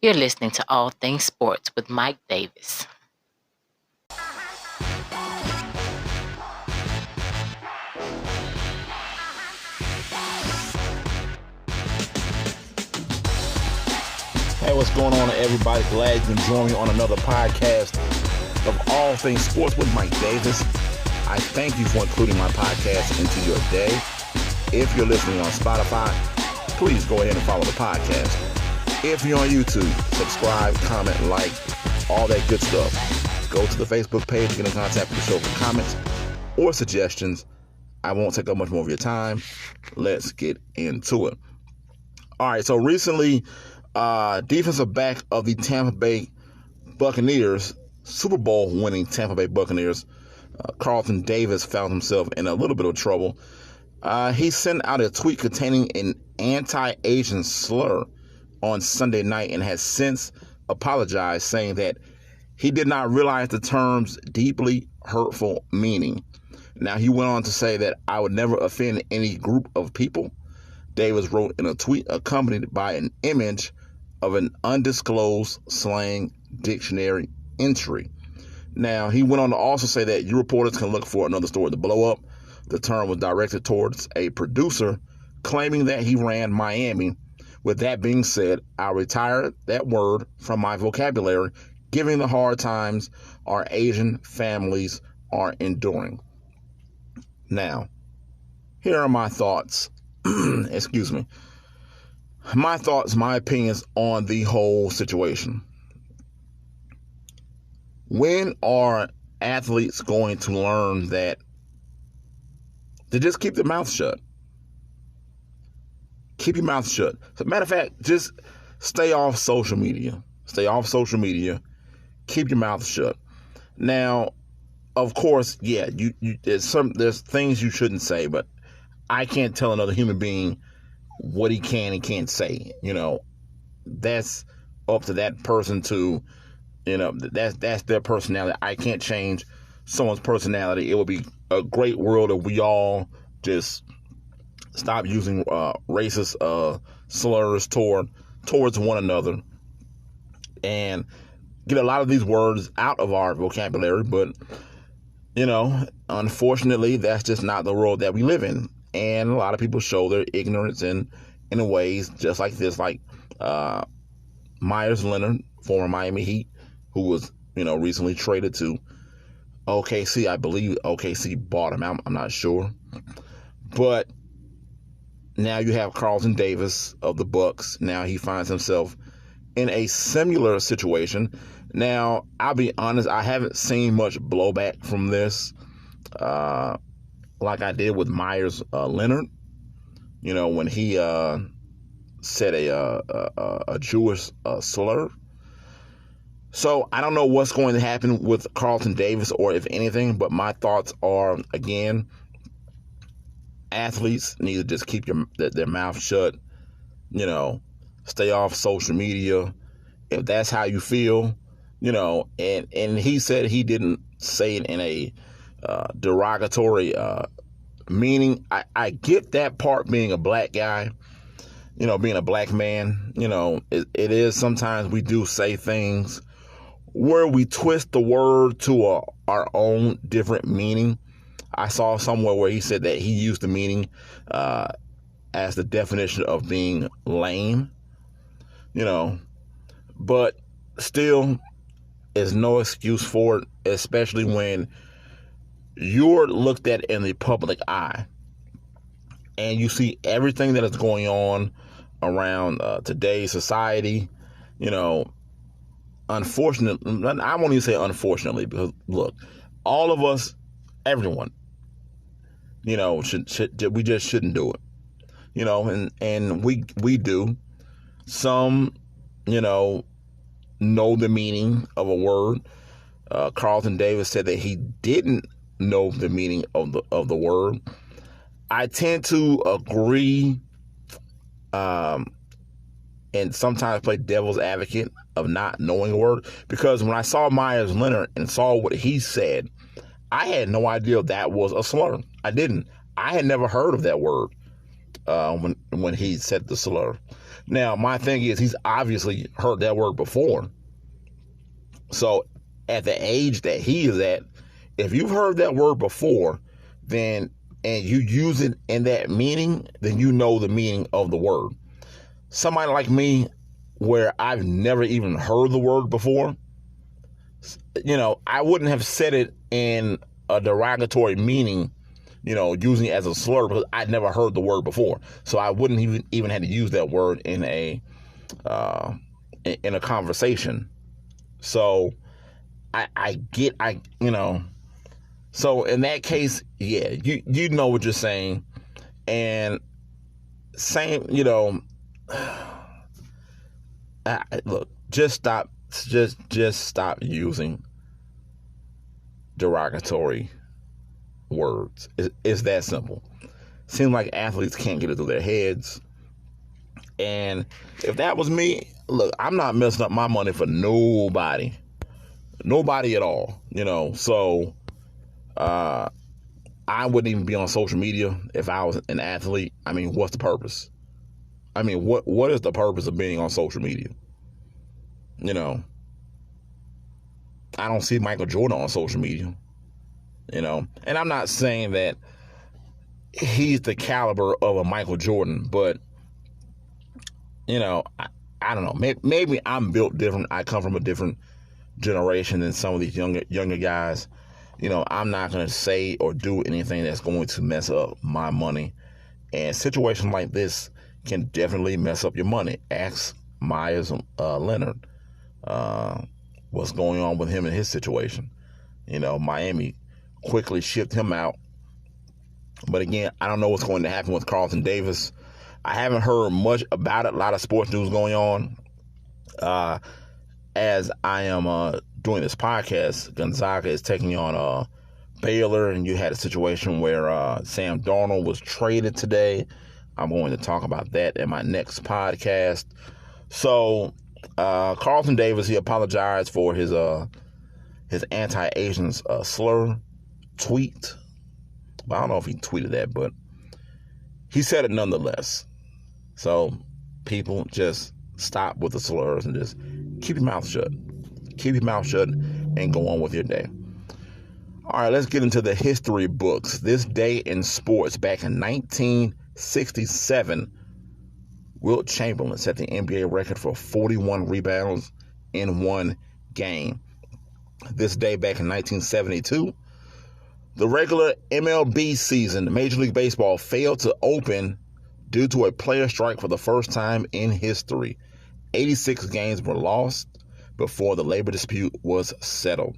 You're listening to All Things Sports with Mike Davis. Hey, what's going on, everybody? Glad you can join me on another podcast of All Things Sports with Mike Davis. I thank you for including my podcast into your day. If you're listening on Spotify, please go ahead and follow the podcast. If you're on YouTube, subscribe, comment, like, all that good stuff. Go to the Facebook page to get in contact with the show for comments or suggestions. I won't take up much more of your time. Let's get into it. All right, so recently, defensive back of the Tampa Bay Buccaneers, Super Bowl winning Tampa Bay Buccaneers, Carlton Davis found himself in a little bit of trouble. He sent out a tweet containing an anti-Asian slur on Sunday night and has since apologized, saying that he did not realize the term's deeply hurtful meaning. Now, he went on to say that I would never offend any group of people. Davis wrote in a tweet accompanied by an image of an undisclosed slang dictionary entry. Now, he went on to also say that you reporters can look for another story to blow up. The term was directed towards a producer claiming that he ran Miami. With that being said, I retired that word from my vocabulary, given the hard times our Asian families are enduring. Now, here are my thoughts. Excuse me. My thoughts, my opinions on the whole situation. When are athletes going to learn that to just keep their mouth shut? Keep your mouth shut. As a matter of fact, just stay off social media. Stay off social media. Keep your mouth shut. Now, of course, yeah, there's things you shouldn't say, but I can't tell another human being what he can and can't say. That's up to that person to, that's their personality. I can't change someone's personality. It would be a great world if we all just stop using racist slurs towards one another and get a lot of these words out of our vocabulary. But, unfortunately, that's just not the world that we live in. And a lot of people show their ignorance in ways just like this, like Myers Leonard, former Miami Heat, who was, recently traded to OKC. I believe OKC bought him out. I'm not sure. But now you have Carlton Davis of the Bucks. Now he finds himself in a similar situation. Now, I'll be honest, I haven't seen much blowback from this like I did with Myers Leonard. When he said a Jewish slur. So I don't know what's going to happen with Carlton Davis or if anything, but my thoughts are, again, athletes need to just keep their mouth shut, stay off social media. If that's how you feel, and he said he didn't say it in a derogatory meaning. I get that part, being a black guy, being a black man, it is sometimes we do say things where we twist the word to our own different meaning. I saw somewhere where he said that he used the meaning as the definition of being lame, but still is no excuse for it, especially when you're looked at in the public eye and you see everything that is going on around today's society. Unfortunately, I won't even say unfortunately, because look, all of us, everyone, we just shouldn't do it, and we do. Some, know the meaning of a word. Carlton Davis said that he didn't know the meaning of the word. I tend to agree, and sometimes play devil's advocate of not knowing a word, because when I saw Myers Leonard and saw what he said, I had no idea that was a slur. I didn't. I had never heard of that word. when he said the slur. Now, my thing is, he's obviously heard that word before. So, at the age that he is at, if you've heard that word before, then and you use it in that meaning, then you know the meaning of the word. Somebody like me, where I've never even heard the word before, I wouldn't have said it in a derogatory meaning, using it as a slur, because I'd never heard the word before. So I wouldn't even have to use that word in a conversation. So so in that case, yeah, you know what you're saying. And same, look, just stop using derogatory words. It's that simple. Seems like athletes can't get it through their heads. And if that was me, look, I'm not messing up my money for nobody at all, so I wouldn't even be on social media if I was an athlete. I mean, what's the purpose? I mean, what is the purpose of being on social media? I don't see Michael Jordan on social media, and I'm not saying that he's the caliber of a Michael Jordan, but I don't know. Maybe I'm built different. I come from a different generation than some of these younger guys. I'm not going to say or do anything that's going to mess up my money. And situations like this can definitely mess up your money. Ask Myers Leonard what's going on with him and his situation. Miami quickly shipped him out. But again, I don't know what's going to happen with Carlton Davis. I haven't heard much about it. A lot of sports news going on. As I am doing this podcast, Gonzaga is taking on Baylor, and you had a situation where Sam Darnold was traded today. I'm going to talk about that in my next podcast. So, Carlton Davis, he apologized for his anti-Asian slur tweet. I don't know if he tweeted that, but he said it nonetheless. So, people, just stop with the slurs and just keep your mouth shut. Keep your mouth shut and go on with your day. All right, let's get into the history books. This day in sports, back in 1967, Wilt Chamberlain set the NBA record for 41 rebounds in one game. This day back in 1972, the regular MLB season, Major League Baseball, failed to open due to a player strike for the first time in history. 86 games were lost before the labor dispute was settled.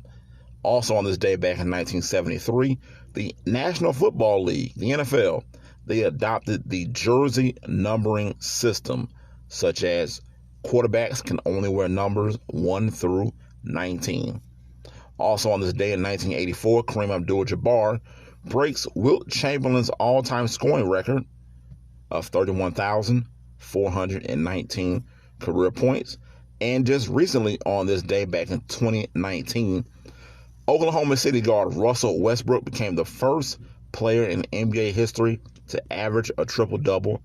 Also on this day back in 1973, the National Football League, the NFL, they adopted the jersey numbering system, such as quarterbacks can only wear numbers 1 through 19. Also on this day in 1984, Kareem Abdul-Jabbar breaks Wilt Chamberlain's all-time scoring record of 31,419 career points. And just recently on this day back in 2019, Oklahoma City guard Russell Westbrook became the first player in NBA history to average a triple-double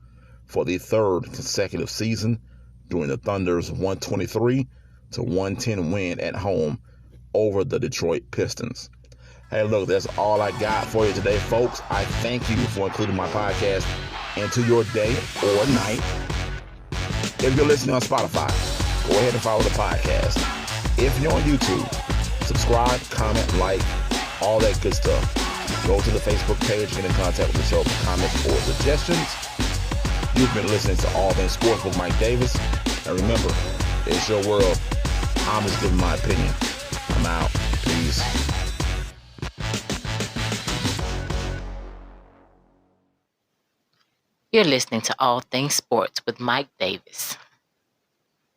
for the third consecutive season during the Thunder's 123-110 win at home over the Detroit Pistons. Hey, look, that's all I got for you today, folks. I thank you for including my podcast into your day or night. If you're listening on Spotify, go ahead and follow the podcast. If you're on YouTube, subscribe, comment, like, all that good stuff. Go to the Facebook page, get in contact with the show for comments or suggestions. You've been listening to All Things Sports with Mike Davis. And remember, it's your world. I'm just giving my opinion. I'm out. Peace. You're listening to All Things Sports with Mike Davis.